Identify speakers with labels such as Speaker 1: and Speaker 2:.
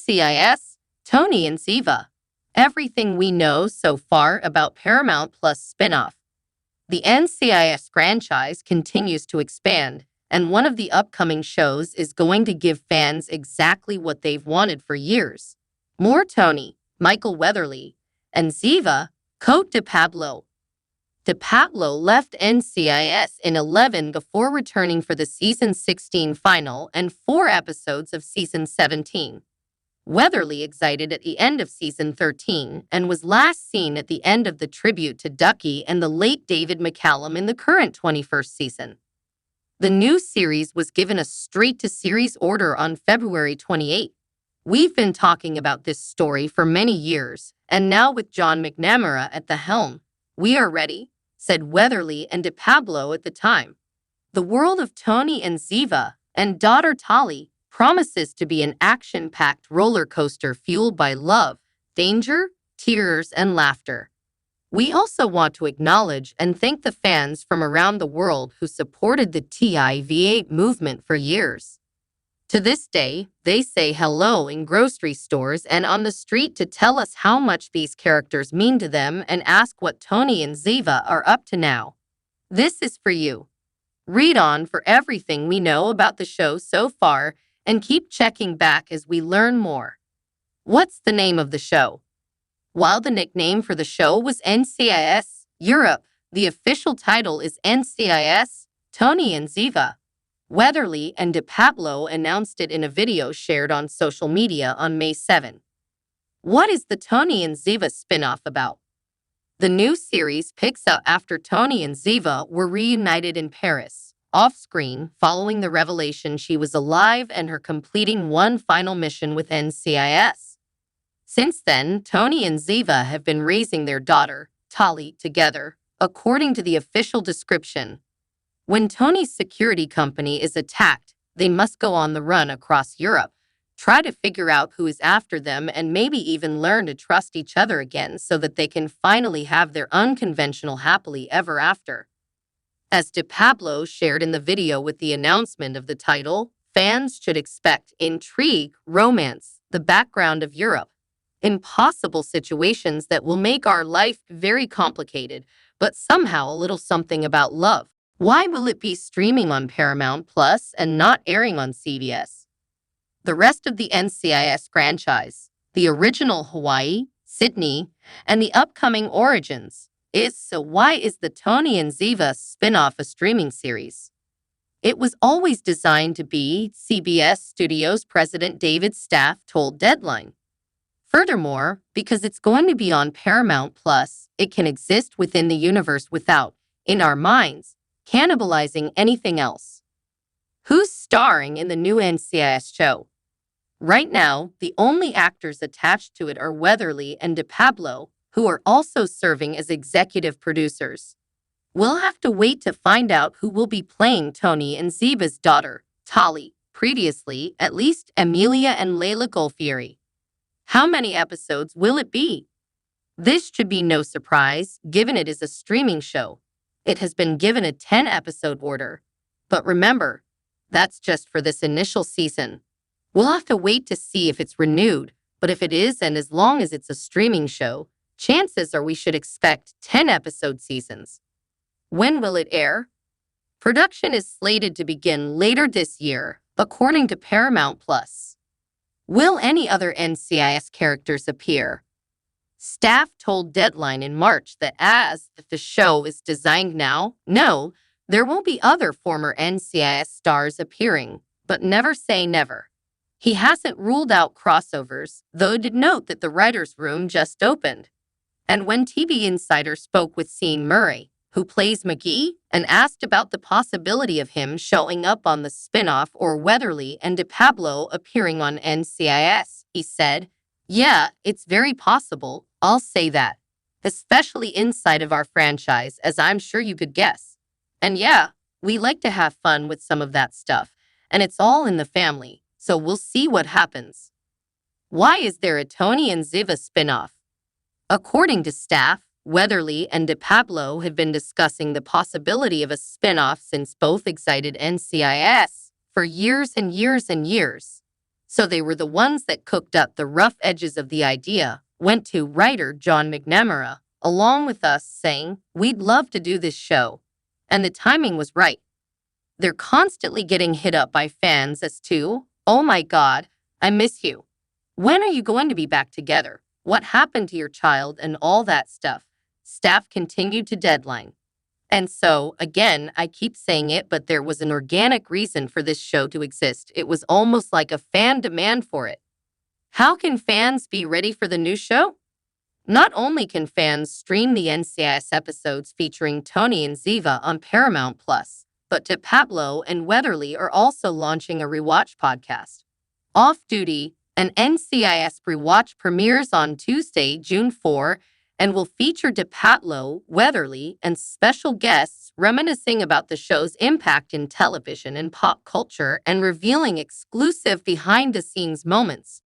Speaker 1: NCIS, Tony and Ziva. Everything we know so far about Paramount Plus spinoff. The NCIS franchise continues to expand, and one of the upcoming shows is going to give fans exactly what they've wanted for years. More Tony, Michael Weatherly, and Ziva, Cote de Pablo. De Pablo left NCIS in 11 before returning for the season 16 final and 4 episodes of season 17. Weatherly exited at the end of season 13 and was last seen at the end of the tribute to Ducky and the late David McCallum in the current 21st season. The new series was given a straight-to-series order on February 28. We've been talking about this story for many years, and now with John McNamara at the helm, we are ready, said Weatherly and De Pablo at the time. The world of Tony and Ziva and daughter Tali promises to be an action-packed roller coaster fueled by love, danger, tears, and laughter. We also want to acknowledge and thank the fans from around the world who supported the TV movement for years. To this day, they say hello in grocery stores and on the street to tell us how much these characters mean to them and ask what Tony and Ziva are up to now. This is for you. Read on for everything we know about the show so far and keep checking back as we learn more. What's the name of the show? While the nickname for the show was NCIS Europe, the official title is NCIS Tony and Ziva. Weatherly and De Pablo announced it in a video shared on social media on May 7. What is the Tony and Ziva spinoff about? The new series picks up after Tony and Ziva were reunited in Paris, off-screen, following the revelation she was alive and her completing one final mission with NCIS. Since then, Tony and Ziva have been raising their daughter, Tali, together, according to the official description. When Tony's security company is attacked, they must go on the run across Europe, try to figure out who is after them, and maybe even learn to trust each other again so that they can finally have their unconventional happily ever after. As De Pablo shared in the video with the announcement of the title, fans should expect intrigue, romance, the background of Europe, impossible situations that will make our life very complicated, but somehow a little something about love. Why will it be streaming on Paramount Plus and not airing on CBS? The rest of the NCIS franchise, the original Hawaii, Sydney, and the upcoming Origins, so why is the Tony and Ziva spinoff a streaming series? It was always designed to be, CBS Studios President David Staff told Deadline. Furthermore, because it's going to be on Paramount Plus, it can exist within the universe without, in our minds, cannibalizing anything else. Who's starring in the new NCIS show? Right now, the only actors attached to it are Weatherly and De Pablo, who are also serving as executive producers. We'll have to wait to find out who will be playing Tony and Ziva's daughter, Tali, previously at least Emilia and Layla Golfieri. How many episodes will it be? This should be no surprise, given it is a streaming show. It has been given a 10-episode order. But remember, that's just for this initial season. We'll have to wait to see if it's renewed, but if it is, and as long as it's a streaming show, chances are we should expect 10-episode seasons. When will it air? Production is slated to begin later this year, according to Paramount Plus. Will any other NCIS characters appear? Staff told Deadline in March that as the show is designed now, no, there won't be other former NCIS stars appearing, but never say never. He hasn't ruled out crossovers, though did note that the writer's room just opened. And when TV Insider spoke with Sean Murray, who plays McGee, and asked about the possibility of him showing up on the spinoff or Weatherly and De Pablo appearing on NCIS, he said, "Yeah, it's very possible, I'll say that. Especially inside of our franchise, as I'm sure you could guess. And yeah, we like to have fun with some of that stuff, and it's all in the family, so we'll see what happens." Why is there a Tony and Ziva spinoff? According to Staff, Weatherly and De Pablo have been discussing the possibility of a spinoff since both exited NCIS for years and years and years. So they were the ones that cooked up the rough edges of the idea, went to writer John McNamara, along with us, saying, "We'd love to do this show." And the timing was right. They're constantly getting hit up by fans as to, "Oh my God, I miss you. When are you going to be back together? What happened to your child?" and all that stuff. Staff continued to deadline. And so, again, I keep saying it, but there was an organic reason for this show to exist. It was almost like a fan demand for it. How can fans be ready for the new show? Not only can fans stream the NCIS episodes featuring Tony and Ziva on Paramount Plus, but DePablo and Weatherly are also launching a rewatch podcast. Off Duty, an NCIS rewatch premieres on Tuesday, June 4, and will feature DePablo, Weatherly, and special guests reminiscing about the show's impact in television and pop culture and revealing exclusive behind-the-scenes moments.